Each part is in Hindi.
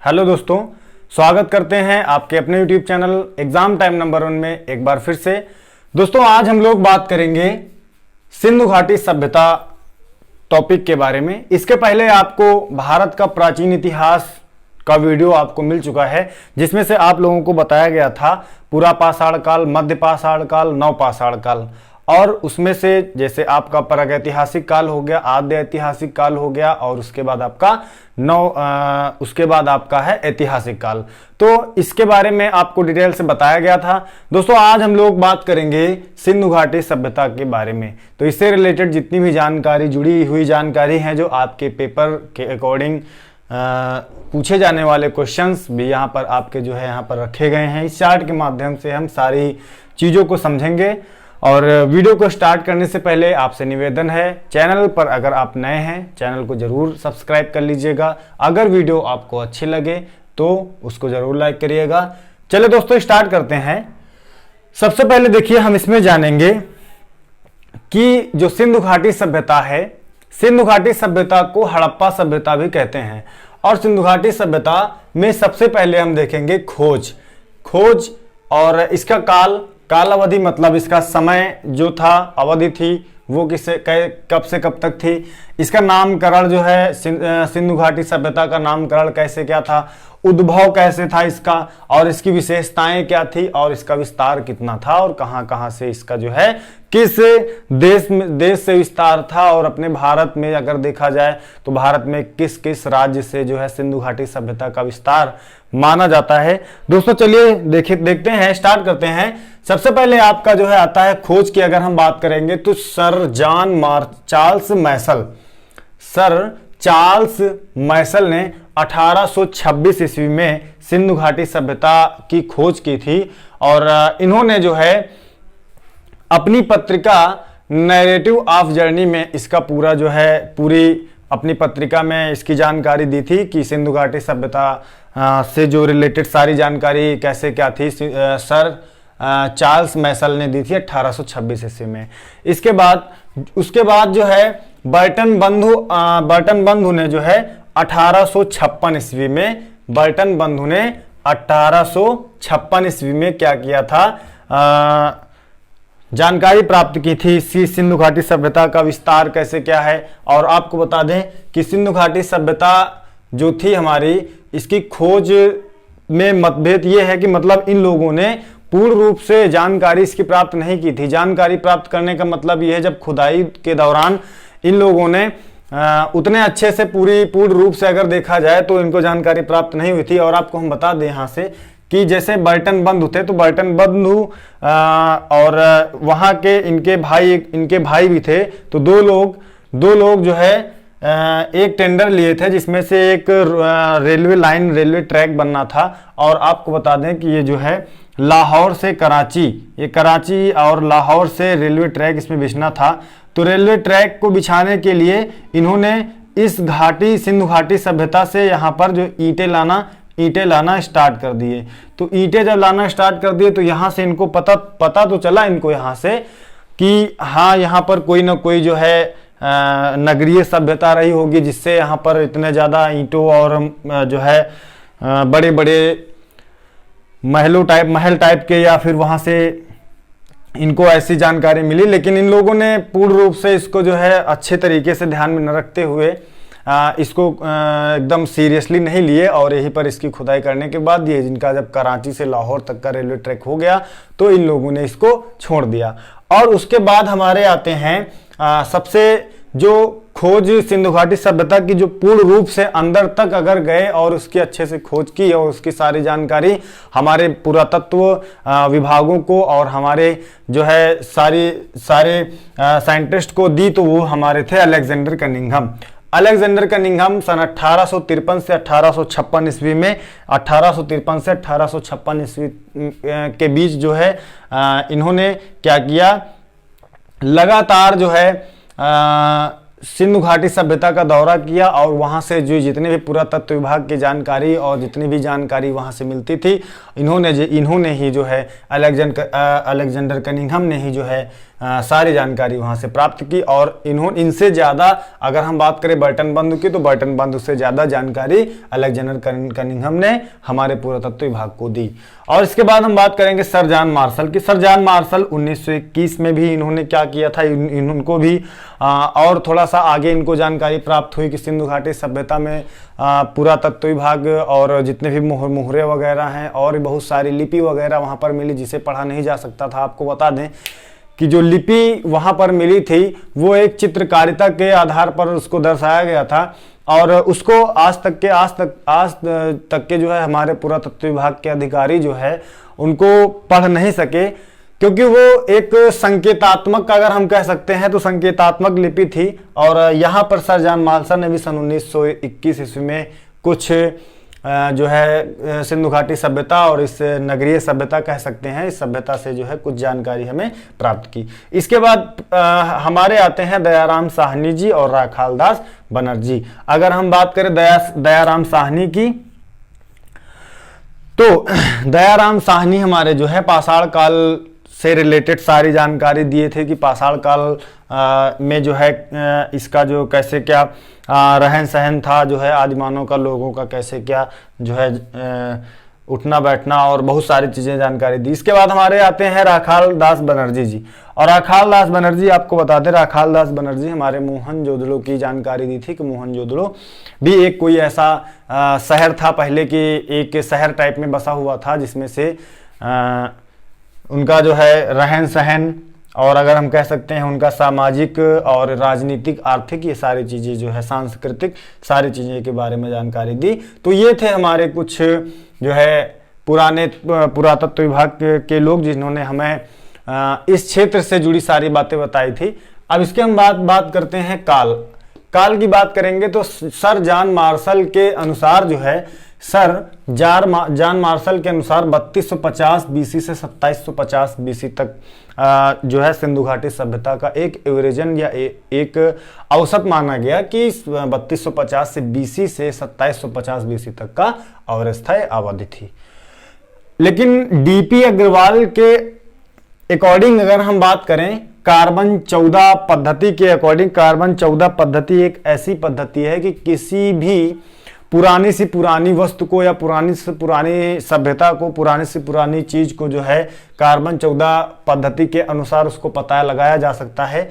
हेलो दोस्तों, स्वागत करते हैं आपके अपने YouTube channel exam time number 1 में एक बार फिर से। दोस्तों आज हम लोग बात करेंगे सिंधु घाटी सभ्यता टॉपिक के बारे में। इसके पहले आपको भारत का प्राचीन इतिहास का वीडियो आपको मिल चुका है, जिसमें से आप लोगों को बताया गया था पूरा पाषाण काल, मध्य पाषाण काल, नव पाषाण काल, और उसमें से जैसे आपका प्रागैतिहासिक काल हो गया, आद्य ऐतिहासिक काल हो गया, और उसके बाद आपका है ऐतिहासिक काल। तो इसके बारे में आपको डिटेल से बताया गया था। दोस्तों आज हम लोग बात करेंगे सिंधु घाटी सभ्यता के बारे में। तो इससे रिलेटेड जितनी भी जानकारी, जुड़ी हुई जानकारी है, जो आपके पेपर के अकॉर्डिंग पूछे जाने वाले क्वेश्चंस भी यहाँ पर आपके जो है यहाँ पर रखे गए हैं। इस चार्ट के माध्यम से हम सारी चीज़ों को समझेंगे। और वीडियो को स्टार्ट करने से पहले आपसे निवेदन है, चैनल पर अगर आप नए हैं चैनल को ज़रूर सब्सक्राइब कर लीजिएगा। अगर वीडियो आपको अच्छी लगे तो उसको ज़रूर लाइक करिएगा। चलिए दोस्तों स्टार्ट करते हैं। सबसे पहले देखिए, हम इसमें जानेंगे कि जो सिंधु घाटी सभ्यता है, सिंधु घाटी सभ्यता को हड़प्पा सभ्यता भी कहते हैं। और सिंधु घाटी सभ्यता में सबसे पहले हम देखेंगे खोज और इसका काल अवधि, मतलब इसका समय जो था, अवधि थी, वो कब से कब तक थी। इसका नामकरण जो है, सिंधु घाटी सभ्यता का नामकरण कैसे क्या था, उद्भव कैसे था इसका, और इसकी विशेषताएं क्या थी, और इसका विस्तार कितना था, और कहां कहां से इसका जो है किस देश से विस्तार था। और अपने भारत में अगर देखा जाए तो भारत में किस किस राज्य से जो है सिंधु घाटी सभ्यता का विस्तार माना जाता है। दोस्तों चलिए देखते हैं, स्टार्ट करते हैं। सबसे पहले आपका जो है आता है खोज की। अगर हम बात करेंगे तो सर चार्ल्स मैसल ने 1826 ईस्वी में सिंधु घाटी सभ्यता की खोज की थी। और इन्होंने जो है अपनी पत्रिका नैरेटिव ऑफ जर्नी में इसका पूरी अपनी पत्रिका में इसकी जानकारी दी थी कि सिंधु घाटी सभ्यता से जो रिलेटेड सारी जानकारी कैसे क्या थी, सर चार्ल्स मैसल ने दी थी 1826 ईस्वी में। उसके बाद जो है बर्टन बंधु ने जो है 1856 ईस्वी में, बर्टन बंधु ने 1856 ईस्वी में क्या किया था, जानकारी प्राप्त की थी सिंधु घाटी सभ्यता का विस्तार कैसे क्या है। और आपको बता दें कि सिंधु घाटी सभ्यता जो थी हमारी, इसकी खोज में मतभेद ये है कि मतलब इन लोगों ने पूर्ण रूप से जानकारी इसकी प्राप्त नहीं की थी। जानकारी प्राप्त करने का मतलब ये है, जब खुदाई के दौरान इन लोगों ने उतने अच्छे से पूर्ण रूप से अगर देखा जाए तो इनको जानकारी प्राप्त नहीं हुई थी। और आपको हम बता दें यहाँ से कि जैसे बर्टन बंधु थे, तो बर्टन बंधु और वहाँ के इनके भाई भी थे। तो दो लोग जो है एक टेंडर लिए थे, जिसमें से एक रेलवे ट्रैक बनना था। और आपको बता दें कि ये जो है लाहौर से कराची और लाहौर से रेलवे ट्रैक इसमें बिछना था। तो रेलवे ट्रैक को बिछाने के लिए इन्होंने इस सिंधु घाटी सभ्यता से यहाँ पर जो ईंटें लाना स्टार्ट कर दिए। तो ईंटें जब लाना स्टार्ट कर दिए तो यहाँ से इनको पता तो चला इनको यहाँ से कि हाँ, यहाँ पर कोई ना कोई जो है नगरीय सभ्यता रही होगी, जिससे यहाँ पर इतने ज़्यादा ईंटों और जो है बड़े बड़े महल टाइप के, या फिर वहाँ से इनको ऐसी जानकारी मिली। लेकिन इन लोगों ने पूर्ण रूप से इसको जो है अच्छे तरीके से ध्यान में न रखते हुए इसको एकदम सीरियसली नहीं लिए। और यहीं पर इसकी खुदाई करने के बाद ये जिनका जब कराची से लाहौर तक का रेलवे ट्रैक हो गया तो इन लोगों ने इसको छोड़ दिया। और उसके बाद हमारे आते हैं सबसे जो खोज सिंधु घाटी सभ्यता की जो पूर्ण रूप से अंदर तक अगर गए और उसकी अच्छे से खोज की और उसकी सारी जानकारी हमारे पुरातत्व विभागों को और हमारे जो है सारे साइंटिस्ट को दी, तो वो हमारे थे अलेक्जेंडर कनिंघम सन 1853 से 1856 ईस्वी में, 1853 से 1856 ईस्वी के बीच जो है इन्होंने क्या किया, लगातार जो है सिंधु घाटी सभ्यता का दौरा किया। और वहाँ से जो जितने भी पुरातत्व विभाग की जानकारी और जितनी भी जानकारी वहाँ से मिलती थी, इन्होंने ही जो है अलेक्जेंडर कनिंघम ने ही जो है सारी जानकारी वहां से प्राप्त की। और इनसे ज़्यादा अगर हम बात करें बर्टन बंधु की, तो बर्टन बंधु से ज़्यादा जानकारी अलेक्जेंडर कनिंघम ने हमारे पुरातत्व विभाग को दी। और इसके बाद हम बात करेंगे सर जॉन मार्शल की। सर जॉन मार्शल 1921 में भी इन्होंने क्या किया था, इनको भी और थोड़ा सा आगे इनको जानकारी प्राप्त हुई कि सिंधु घाटी सभ्यता में पुरातत्व विभाग और जितने भी मुहरे वगैरह हैं और बहुत सारी लिपि वगैरह वहाँ पर मिली जिसे पढ़ा नहीं जा सकता था। आपको बता दें कि जो लिपि वहाँ पर मिली थी वो एक चित्रकारिता के आधार पर उसको दर्शाया गया था, और उसको आज तक के जो है हमारे पुरातत्व विभाग के अधिकारी जो है उनको पढ़ नहीं सके, क्योंकि वो एक संकेतात्मक, अगर हम कह सकते हैं तो संकेतात्मक लिपि थी। और यहाँ पर सर जॉन मार्शल ने भी सन 1921 ईस्वी में कुछ जो है सिंधु घाटी सभ्यता और इस नगरीय सभ्यता कह सकते हैं, इस सभ्यता से जो है कुछ जानकारी हमें प्राप्त की। इसके बाद हमारे आते हैं दयाराम साहनी जी और राखाल दास बनर्जी। अगर हम बात करें दयाराम साहनी की, तो दयाराम साहनी हमारे जो है पाषाण काल से रिलेटेड सारी जानकारी दिए थे कि पाषाण काल में जो है इसका जो कैसे क्या रहन सहन था, जो है आदिमानव का, लोगों का कैसे क्या जो है उठना बैठना और बहुत सारी चीज़ें जानकारी दी। इसके बाद हमारे आते हैं राखाल दास बनर्जी जी। और राखाल दास बनर्जी, आपको बता दें, राखाल दास बनर्जी हमारे मोहनजोदड़ो की जानकारी दी थी कि मोहनजोदड़ो भी एक कोई ऐसा शहर था पहले कि एक शहर टाइप में बसा हुआ था, जिसमें से उनका जो है रहन सहन और अगर हम कह सकते हैं उनका सामाजिक और राजनीतिक, आर्थिक, ये सारी चीज़ें जो है सांस्कृतिक, सारी चीज़ें के बारे में जानकारी दी। तो ये थे हमारे कुछ जो है पुराने पुरातत्व विभाग के लोग जिन्होंने हमें इस क्षेत्र से जुड़ी सारी बातें बताई थी। अब इसके हम बात करते हैं काल की बात करेंगे तो सर जॉन मार्शल के अनुसार जो है, सर जॉन मार्शल के अनुसार 3250 बीसी से 2750 बीसी तक जो है सिंधु घाटी सभ्यता का एक एवरेजन या एक औसत माना गया कि 3250 से बीसी से 2750 बीसी तक का अवस्थायी अवधि थी। लेकिन डीपी अग्रवाल के अकॉर्डिंग अगर हम बात करें, कार्बन 14 पद्धति के अकॉर्डिंग, कार्बन 14 पद्धति एक ऐसी पद्धति है कि किसी भी पुरानी से पुरानी वस्तु को या पुरानी से पुरानी सभ्यता को, पुरानी से पुरानी चीज को जो है कार्बन 14 पद्धति के अनुसार उसको पता लगाया जा सकता है।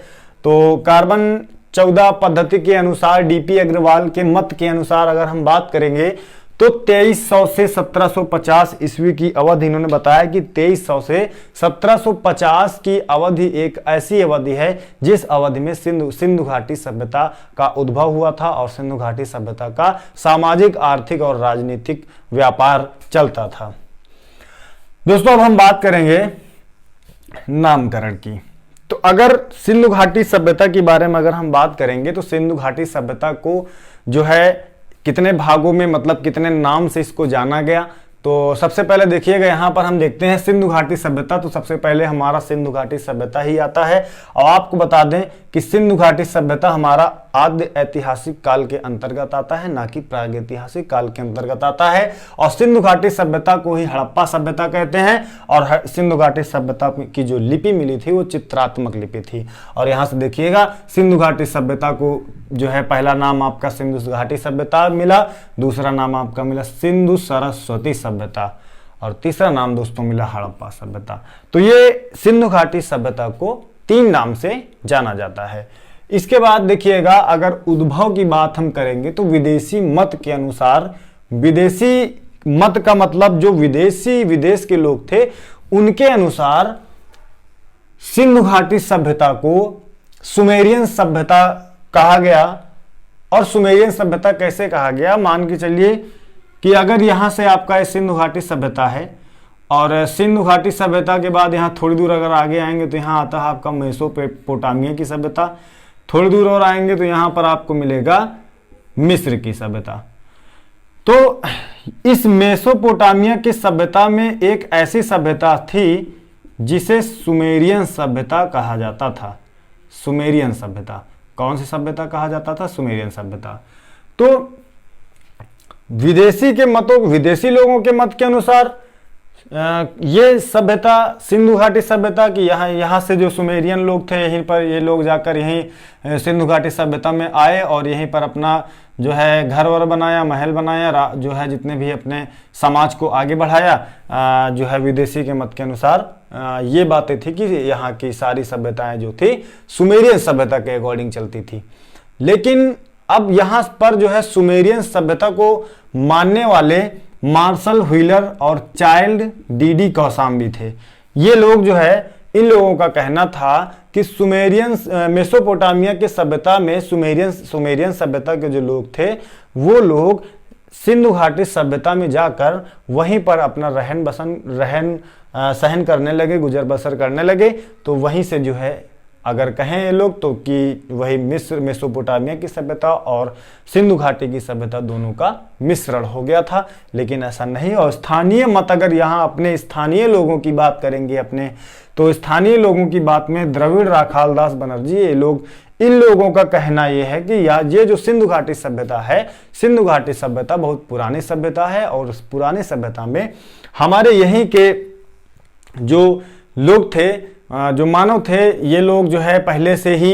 तो कार्बन 14 पद्धति के अनुसार डीपी अग्रवाल के मत के अनुसार अगर हम बात करेंगे तो 2300 से 1750 ईस्वी की अवधि इन्होंने बताया कि 2300 से 1750 की अवधि एक ऐसी अवधि है जिस अवधि में सिंधु घाटी सभ्यता का उद्भव हुआ था और सिंधु घाटी सभ्यता का सामाजिक, आर्थिक और राजनीतिक व्यापार चलता था। दोस्तों अब हम बात करेंगे नामकरण की। तो अगर सिंधु घाटी सभ्यता के बारे में अगर हम बात करेंगे तो सिंधु घाटी सभ्यता को जो है कितने भागों में, मतलब कितने नाम से इसको जाना गया। तो सबसे पहले देखिएगा यहाँ पर हम देखते हैं सिंधु घाटी सभ्यता, तो सबसे पहले हमारा सिंधु घाटी सभ्यता ही आता है। और आपको बता दें कि सिंधु घाटी सभ्यता हमारा आद्य ऐतिहासिक काल के अंतर्गत आता है, ना कि प्रागैतिहासिक काल के अंतर्गत आता है। और सिंधु घाटी सभ्यता को ही हड़प्पा सभ्यता कहते हैं। और सिंधु घाटी सभ्यता की जो लिपि मिली थी वो चित्रात्मक लिपि थी। और यहाँ से देखिएगा सिंधु घाटी सभ्यता को जो है पहला नाम आपका सिंधु घाटी सभ्यता मिला, दूसरा नाम आपका मिला सिंधु सरस्वती सभ्यता और तीसरा नाम दोस्तों मिला हड़प्पा सभ्यता। तो ये सिंधु घाटी सभ्यता को 3 नाम से जाना जाता है। इसके बाद देखिएगा अगर उद्भव की बात हम करेंगे तो विदेशी मत के अनुसार, विदेशी मत का मतलब जो विदेश के लोग थे उनके अनुसार सिंधु घाटी सभ्यता को सुमेरियन सभ्यता कहा गया। और सुमेरियन सभ्यता कैसे कहा गया, मान के चलिए कि अगर यहां से आपका सिंधु घाटी सभ्यता है और सिंधु घाटी सभ्यता के बाद यहाँ थोड़ी दूर अगर आगे आएंगे तो यहाँ आता है आपका मेसोपोटामिया की सभ्यता, थोड़ी दूर और आएंगे तो यहाँ पर आपको मिलेगा मिस्र की सभ्यता। तो इस मेसोपोटामिया की सभ्यता में एक ऐसी सभ्यता थी जिसे सुमेरियन सभ्यता कहा जाता था। सुमेरियन सभ्यता, कौन सी सभ्यता कहा जाता था? सुमेरियन सभ्यता। तो विदेशी लोगों के मत के अनुसार ये सभ्यता सिंधु घाटी सभ्यता की यहाँ से जो सुमेरियन लोग थे, यहीं पर ये लोग जाकर यहीं सिंधु घाटी सभ्यता में आए और यहीं पर अपना जो है घर वर बनाया, महल बनाया, जो है जितने भी अपने समाज को आगे बढ़ाया। जो है विदेशी के मत के अनुसार ये बातें थी कि यहाँ की सारी सभ्यताएं जो थी सुमेरियन सभ्यता के अकॉर्डिंग चलती थी। लेकिन अब यहाँ पर जो है सुमेरियन सभ्यता को मानने वाले मार्शल व्हीलर और चाइल्ड डीडी कौसाम्बी थे। ये लोग जो है, इन लोगों का कहना था कि सुमेरियन मेसोपोटामिया के सभ्यता में सुमेरियन सभ्यता के जो लोग थे वो लोग सिंधु घाटी सभ्यता में जाकर वहीं पर अपना रहन सहन करने लगे, गुजर बसर करने लगे। तो वहीं से जो है अगर कहें ये लोग तो कि वही मिस्र मेसोपोटामिया की सभ्यता और सिंधु घाटी की सभ्यता दोनों का मिश्रण हो गया था। लेकिन ऐसा नहीं। और स्थानीय मत, अगर यहाँ अपने स्थानीय लोगों की बात करेंगे अपने, तो स्थानीय लोगों की बात में द्रविड़ राखालदास बनर्जी, ये लोग, इन लोगों का कहना ये है कि ये जो सिंधु घाटी सभ्यता है, सिंधु घाटी सभ्यता बहुत पुरानी सभ्यता है और उस पुरानी सभ्यता में हमारे यहीं के जो लोग थे, जो मानव थे, ये लोग जो है पहले से ही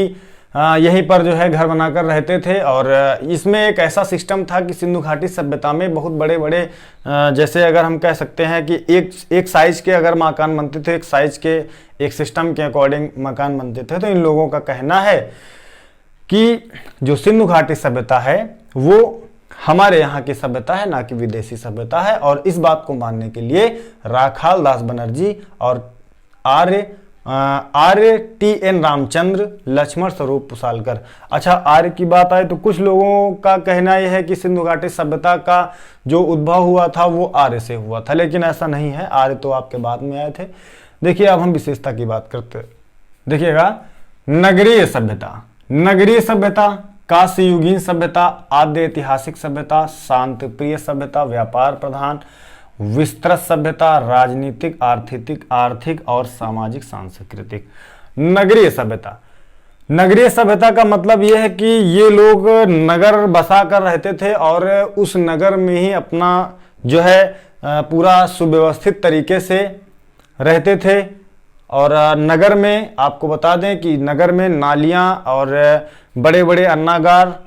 यहीं पर जो है घर बनाकर रहते थे। और इसमें एक ऐसा सिस्टम था कि सिंधु घाटी सभ्यता में बहुत बड़े बड़े, जैसे अगर हम कह सकते हैं कि एक साइज के अगर मकान बनते थे, एक साइज के एक सिस्टम के अकॉर्डिंग मकान बनते थे। तो इन लोगों का कहना है कि जो सिंधु घाटी सभ्यता है वो हमारे यहाँ की सभ्यता है, ना कि विदेशी सभ्यता है। और इस बात को मानने के लिए राखालदास बनर्जी और आर्य टी.एन. रामचंद्र, लक्ष्मण स्वरूप पुसालकर। अच्छा, आर्य की बात आए तो कुछ लोगों का कहना यह है कि सिंधु घाटी सभ्यता का जो उद्भव हुआ था वो आर्य से हुआ था, लेकिन ऐसा नहीं है। आर्य तो आपके बाद में आए थे। देखिए, अब हम विशेषता की बात करते, देखिएगा, नगरीय सभ्यता, नगरीय सभ्यता, कांस्य युगीन सभ्यता, आद्य ऐतिहासिक सभ्यता, शांत प्रिय सभ्यता, व्यापार प्रधान, विस्तृत सभ्यता, राजनीतिक, आर्थिक और सामाजिक सांस्कृतिक। नगरीय सभ्यता, नगरीय सभ्यता का मतलब यह है कि ये लोग नगर बसा कर रहते थे और उस नगर में ही अपना जो है पूरा सुव्यवस्थित तरीके से रहते थे। और नगर में आपको बता दें कि नगर में नालियां और बड़े बड़े अन्नागार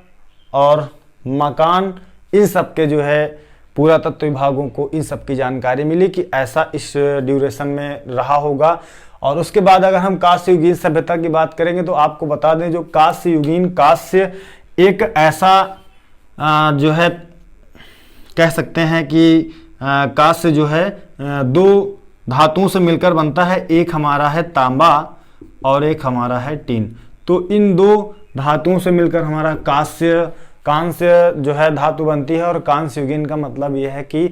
और मकान, इन सब के जो है पुरातत्व विभागों को इन सब की जानकारी मिली कि ऐसा इस ड्यूरेशन में रहा होगा। और उसके बाद अगर हम कांस्य युगीन सभ्यता की बात करेंगे तो आपको बता दें, जो कांस्य युगीन, कांस्य एक ऐसा जो है कह सकते हैं कि कांस्य जो है दो धातुओं से मिलकर बनता है। एक हमारा है तांबा और एक हमारा है टीन। तो इन दो धातुओं से मिलकर हमारा कांस्य जो है धातु बनती है। और कांस्य युगीन का मतलब यह है कि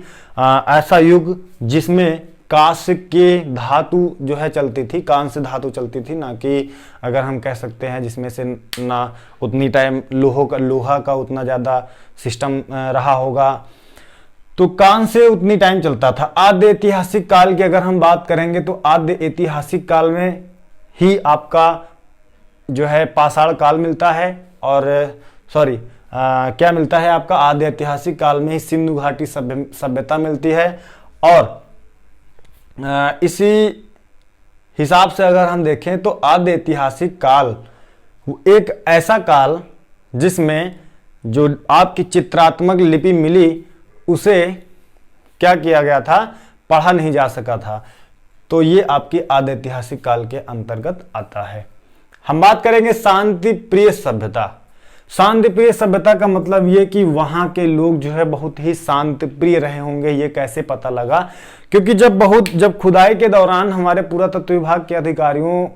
ऐसा युग जिसमें कांस्य के धातु जो है चलती थी, कांस्य धातु चलती थी, ना कि अगर हम कह सकते हैं जिसमें से ना उतनी टाइम लोहा का उतना ज़्यादा सिस्टम रहा होगा। तो कांस्य उतनी टाइम चलता था। आद्य ऐतिहासिक काल की अगर हम बात करेंगे तो आद्य ऐतिहासिक काल में ही आपका जो है पाषाण काल मिलता है। और क्या मिलता है आपका, आद्य ऐतिहासिक काल में ही सिंधु घाटी सभ्यता मिलती है। और इसी हिसाब से अगर हम देखें तो आद्य ऐतिहासिक काल एक ऐसा काल जिसमें जो आपकी चित्रात्मक लिपि मिली उसे क्या किया गया था, पढ़ा नहीं जा सका था। तो ये आपकी आद्य ऐतिहासिक काल के अंतर्गत आता है। हम बात करेंगे शांति प्रिय सभ्यता। शांति प्रिय सभ्यता का मतलब ये कि वहां के लोग जो है बहुत ही शांति प्रिय रहे होंगे। ये कैसे पता लगा, क्योंकि जब खुदाई के दौरान हमारे पुरातत्व विभाग के अधिकारियों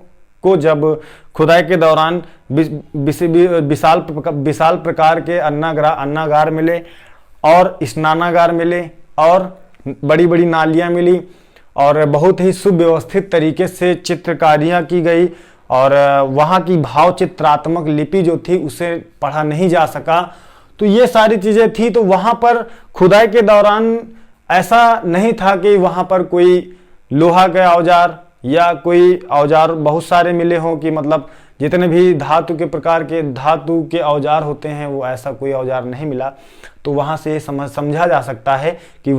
को जब खुदाई के दौरान विशाल प्रकार के अन्नागार मिले और स्नानागार मिले और बड़ी बड़ी नालियां मिली और बहुत ही सुव्यवस्थित तरीके से चित्रकारियां की गई और वहाँ की भाव चित्रात्मक लिपि जो थी उसे पढ़ा नहीं जा सका। तो ये सारी चीज़ें थी। तो वहाँ पर खुदाई के दौरान ऐसा नहीं था कि वहाँ पर कोई लोहा के औजार या कोई औजार बहुत सारे मिले हों, कि मतलब जितने भी धातु के प्रकार के धातु के औजार होते हैं वो ऐसा कोई औजार नहीं मिला। तो वहाँ से समझा जा सकता है कि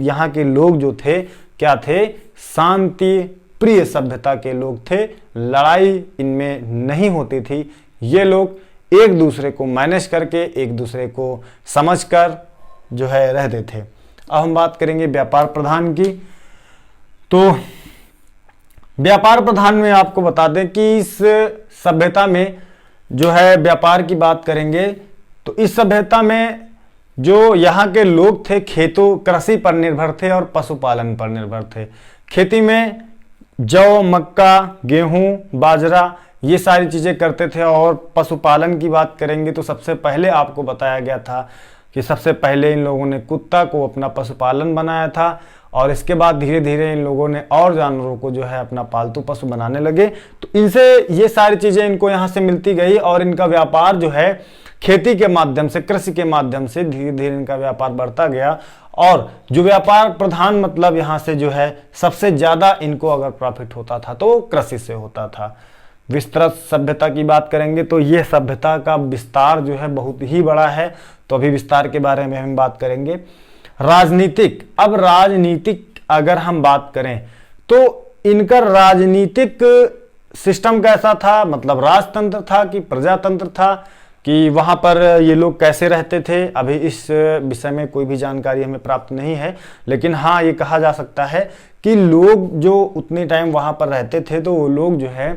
यहाँ के लोग जो थे क्या थे, शांति प्रिय सभ्यता के लोग थे। लड़ाई इनमें नहीं होती थी। ये लोग एक दूसरे को मैनेज करके, एक दूसरे को समझकर जो है रहते थे। अब हम बात करेंगे व्यापार प्रधान की। तो व्यापार प्रधान में आपको बता दें कि इस सभ्यता में जो है व्यापार की बात करेंगे तो इस सभ्यता में जो यहाँ के लोग थे खेतों कृषि पर निर्भर थे और पशुपालन पर निर्भर थे। खेती में जौ, मक्का, गेहूं, बाजरा ये सारी चीजें करते थे। और पशुपालन की बात करेंगे तो सबसे पहले आपको बताया गया था कि सबसे पहले इन लोगों ने कुत्ता को अपना पशुपालन बनाया था और इसके बाद धीरे धीरे इन लोगों ने और जानवरों को जो है अपना पालतू पशु बनाने लगे। तो इनसे ये सारी चीजें इनको यहाँ से मिलती गई और इनका व्यापार जो है खेती के माध्यम से, कृषि के माध्यम से धीरे धीरे इनका व्यापार बढ़ता गया। और जो व्यापार प्रधान मतलब यहाँ से जो है सबसे ज्यादा इनको अगर प्रॉफिट होता था तो कृषि से होता था। विस्तृत सभ्यता की बात करेंगे तो ये सभ्यता का विस्तार जो है बहुत ही बड़ा है। तो अभी विस्तार के बारे में हम बात करेंगे। राजनीतिक, अब राजनीतिक अगर हम बात करें तो इनका राजनीतिक सिस्टम कैसा था, मतलब राजतंत्र था कि प्रजातंत्र था, कि वहां पर ये लोग कैसे रहते थे, अभी इस विषय में कोई भी जानकारी हमें प्राप्त नहीं है। लेकिन हाँ, ये कहा जा सकता है कि लोग जो उतने टाइम वहां पर रहते थे तो वो लोग जो है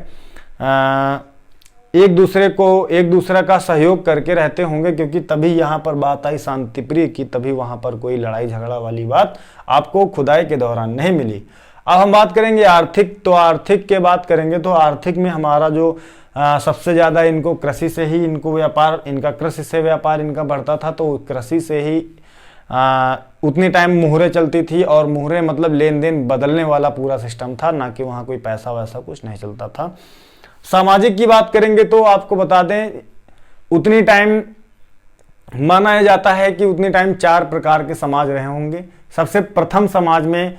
एक दूसरे का सहयोग करके रहते होंगे, क्योंकि तभी यहाँ पर बात आई शांति प्रिय की, तभी वहां पर कोई लड़ाई झगड़ा वाली बात आपको खुदाई के दौरान नहीं मिली। अब हम बात करेंगे आर्थिक। तो आर्थिक के बात करेंगे तो आर्थिक में हमारा जो सबसे ज्यादा इनको कृषि से ही इनको व्यापार, इनका कृषि से व्यापार इनका बढ़ता था। तो कृषि से ही उतनी टाइम मुहरे चलती थी और मुहरे मतलब लेन देन बदलने वाला पूरा सिस्टम था, ना कि वहां कोई पैसा वैसा कुछ नहीं चलता था। सामाजिक की बात करेंगे तो आपको बता दें उतनी टाइम माना जाता है कि उतनी टाइम 4 प्रकार के समाज रहे होंगे। सबसे प्रथम समाज में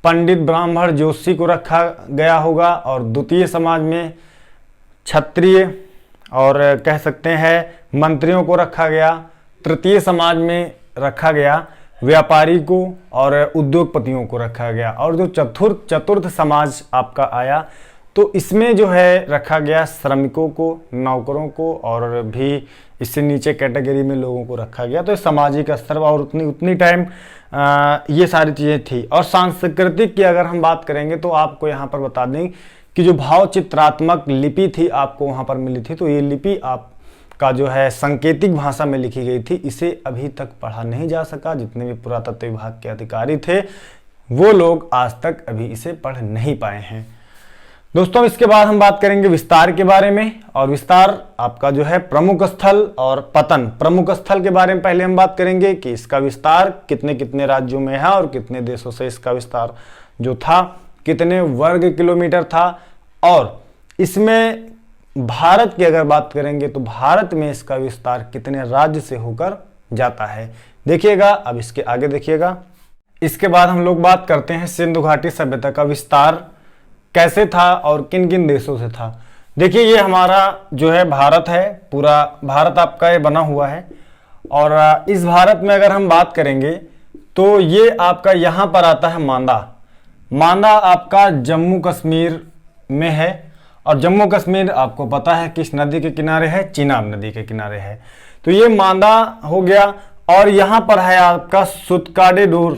पंडित, ब्राह्मण, ज्योतिषी को रखा गया होगा और द्वितीय समाज में क्षत्रिय और कह सकते हैं मंत्रियों को रखा गया। तृतीय समाज में रखा गया व्यापारी को और उद्योगपतियों को रखा गया। और जो चतुर्थ समाज आपका आया तो इसमें जो है रखा गया श्रमिकों को, नौकरों को और भी इससे नीचे कैटेगरी में लोगों को रखा गया। तो सामाजिक स्तर और उतनी टाइम ये सारी चीज़ें थी। और सांस्कृतिक की अगर हम बात करेंगे तो आपको यहाँ पर बता दें कि जो भाव चित्रात्मक लिपि थी आपको वहाँ पर मिली थी। तो ये लिपि आपका जो है सांकेतिक भाषा में लिखी गई थी। इसे अभी तक पढ़ा नहीं जा सका। जितने भी पुरातत्व विभाग के अधिकारी थे वो लोग आज तक अभी इसे पढ़ नहीं पाए हैं। दोस्तों इसके बाद हम बात करेंगे विस्तार के बारे में। और विस्तार आपका जो है प्रमुख स्थल और पतन। प्रमुख स्थल के बारे में पहले हम बात करेंगे कि इसका विस्तार कितने कितने राज्यों में है और कितने देशों से इसका विस्तार जो था कितने वर्ग किलोमीटर था। और इसमें भारत की अगर बात करेंगे तो भारत में इसका विस्तार कितने राज्य से होकर जाता है, देखिएगा। अब इसके आगे देखिएगा। इसके बाद हम लोग बात करते हैं सिंधु घाटी सभ्यता का विस्तार कैसे था और किन किन देशों से था। देखिए ये हमारा जो है भारत है, पूरा भारत आपका ये बना हुआ है। और इस भारत में अगर हम बात करेंगे तो ये आपका यहाँ पर आता है मांदा। मांदा आपका जम्मू कश्मीर में है। और जम्मू कश्मीर आपको पता है किस नदी के किनारे है, चिनाब नदी के किनारे है। तो ये मांदा हो गया। और यहाँ पर है आपका सुतकागेडोर,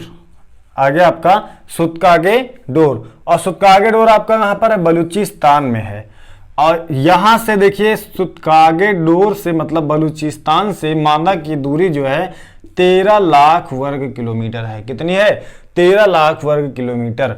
आगे आपका सुतकागेडोर। और सुतकागेडोर आपका यहाँ पर है बलूचिस्तान में है। और यहाँ से देखिए सुतकागेडोर से मतलब बलूचिस्तान से मांदा की दूरी जो है 13 लाख वर्ग किलोमीटर है। कितनी है? 13 लाख वर्ग किलोमीटर।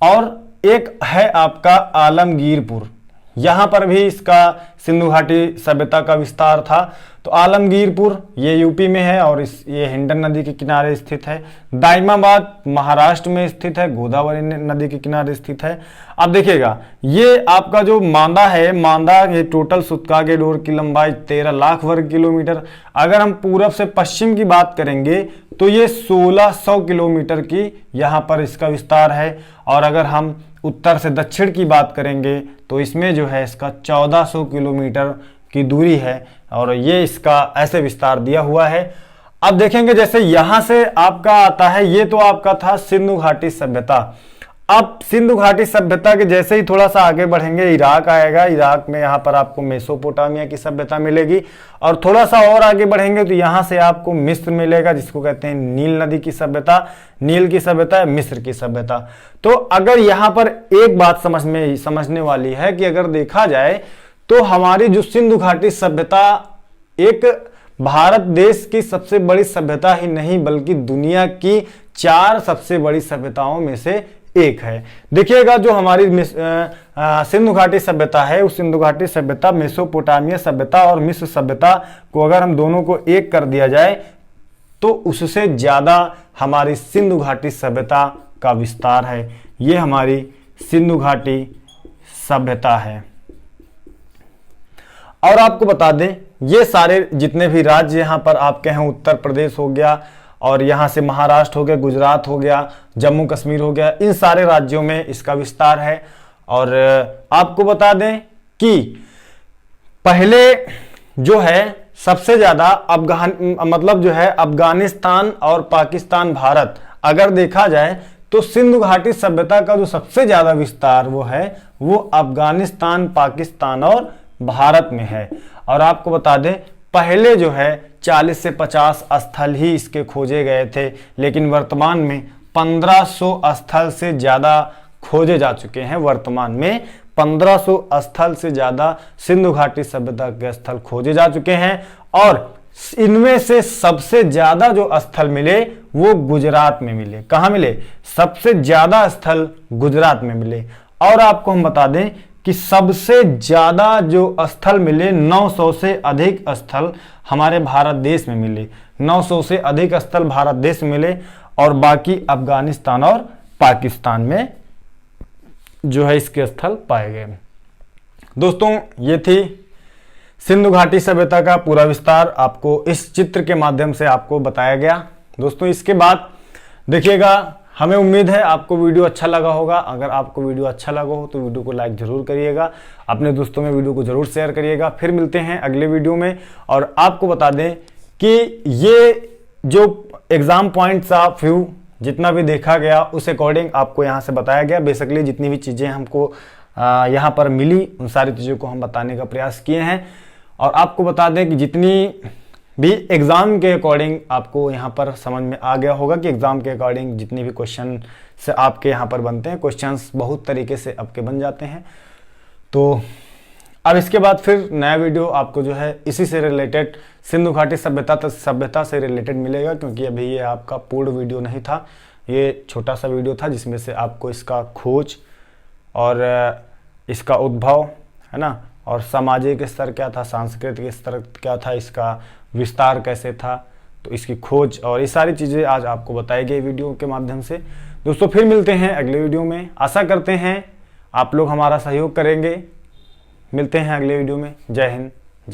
और एक है आपका आलमगीरपुर, यहाँ पर भी इसका सिंधु घाटी सभ्यता का विस्तार था। तो आलमगीरपुर ये यूपी में है और ये हिंडन नदी के किनारे स्थित है। दाइमाबाद महाराष्ट्र में स्थित है, गोदावरी नदी के किनारे स्थित है। अब देखिएगा ये आपका जो मांदा है, मांदा ये टोटल सुतकागेडोर की लंबाई 13 लाख वर्ग किलोमीटर। अगर हम पूरब से पश्चिम की बात करेंगे तो ये 1600 किलोमीटर की यहाँ पर इसका विस्तार है। और अगर हम उत्तर से दक्षिण की बात करेंगे तो इसमें जो है इसका 1400 किलोमीटर की दूरी है। और ये इसका ऐसे विस्तार दिया हुआ है। अब देखेंगे जैसे यहां से आपका आता है, ये तो आपका था सिंधु घाटी सभ्यता। अब सिंधु घाटी सभ्यता के जैसे ही थोड़ा सा आगे बढ़ेंगे इराक आएगा। इराक में यहाँ पर आपको मेसोपोटामिया की सभ्यता मिलेगी, और थोड़ा सा और आगे बढ़ेंगे तो यहाँ से आपको मिस्र मिलेगा, जिसको कहते हैं नील नदी की सभ्यता, नील की सभ्यता, मिस्र की सभ्यता। तो अगर यहाँ पर एक बात समझने वाली है कि अगर देखा जाए तो हमारी जो सिंधु घाटी सभ्यता एक भारत देश की सबसे बड़ी सभ्यता ही नहीं बल्कि दुनिया की 4 सबसे बड़ी सभ्यताओं में से एक है। देखिएगा जो हमारी सिंधु घाटी सभ्यता है, उस सिंधु घाटी सभ्यता, मेसोपोटामिया सभ्यता और मिस्र सभ्यता को अगर हम दोनों को एक कर दिया जाए तो उससे ज्यादा हमारी सिंधु घाटी सभ्यता का विस्तार है। ये हमारी सिंधु घाटी सभ्यता है। और आपको बता दें ये सारे जितने भी राज्य यहाँ पर आपके हैं, उत्तर प्रदेश हो गया और यहाँ से महाराष्ट्र हो गया, गुजरात हो गया, जम्मू कश्मीर हो गया, इन सारे राज्यों में इसका विस्तार है। और आपको बता दें कि पहले जो है सबसे ज्यादा अफगानिस्तान और पाकिस्तान, भारत अगर देखा जाए तो सिंधु घाटी सभ्यता का जो सबसे ज्यादा विस्तार वो अफगानिस्तान, पाकिस्तान और भारत में है। और आपको बता दें पहले जो है 40 से 50 स्थल ही इसके खोजे गए थे, लेकिन वर्तमान में 1500 स्थल से ज्यादा खोजे जा चुके हैं। वर्तमान में 1500 स्थल से ज्यादा सिंधु घाटी सभ्यता के स्थल खोजे जा चुके हैं, और इनमें से सबसे ज्यादा जो स्थल मिले वो गुजरात में मिले। कहां मिले? सबसे ज्यादा स्थल गुजरात में मिले। और आपको हम बता दें कि सबसे ज्यादा जो स्थल मिले, 900 से अधिक स्थल हमारे भारत देश में मिले, 900 से अधिक स्थल भारत देश में मिले, और बाकी अफगानिस्तान और पाकिस्तान में जो है इसके स्थल पाए गए। दोस्तों ये थी सिंधु घाटी सभ्यता का पूरा विस्तार, आपको इस चित्र के माध्यम से आपको बताया गया। दोस्तों इसके बाद देखिएगा, हमें उम्मीद है आपको वीडियो अच्छा लगा होगा। अगर आपको वीडियो अच्छा लगा हो तो वीडियो को लाइक जरूर करिएगा, अपने दोस्तों में वीडियो को जरूर शेयर करिएगा। फिर मिलते हैं अगले वीडियो में। और आपको बता दें कि ये जो एग्जाम पॉइंट्स ऑफ व्यू जितना भी देखा गया उस अकॉर्डिंग आपको यहाँ से बताया गया। बेसिकली जितनी भी चीज़ें हमको यहाँ पर मिली उन सारी चीज़ों को हम बताने का प्रयास किए हैं। और आपको बता दें कि जितनी भी एग्जाम के अकॉर्डिंग आपको यहाँ पर समझ में आ गया होगा कि एग्जाम के अकॉर्डिंग जितनी भी क्वेश्चन से आपके यहाँ पर बनते हैं, क्वेश्चंस बहुत तरीके से आपके बन जाते हैं। तो अब इसके बाद फिर नया वीडियो आपको जो है इसी से रिलेटेड सिंधु घाटी सभ्यता से रिलेटेड मिलेगा, क्योंकि अभी ये आपका पूर्ण वीडियो नहीं था, ये छोटा सा वीडियो था जिसमें से आपको इसका खोज और इसका उद्भव है ना, और सामाजिक स्तर क्या था, सांस्कृतिक स्तर क्या था, इसका विस्तार कैसे था, तो इसकी खोज और ये सारी चीज़ें आज आपको बताई गई वीडियो के माध्यम से। दोस्तों फिर मिलते हैं अगले वीडियो में। आशा करते हैं आप लोग हमारा सहयोग करेंगे। मिलते हैं अगले वीडियो में। जय हिंद।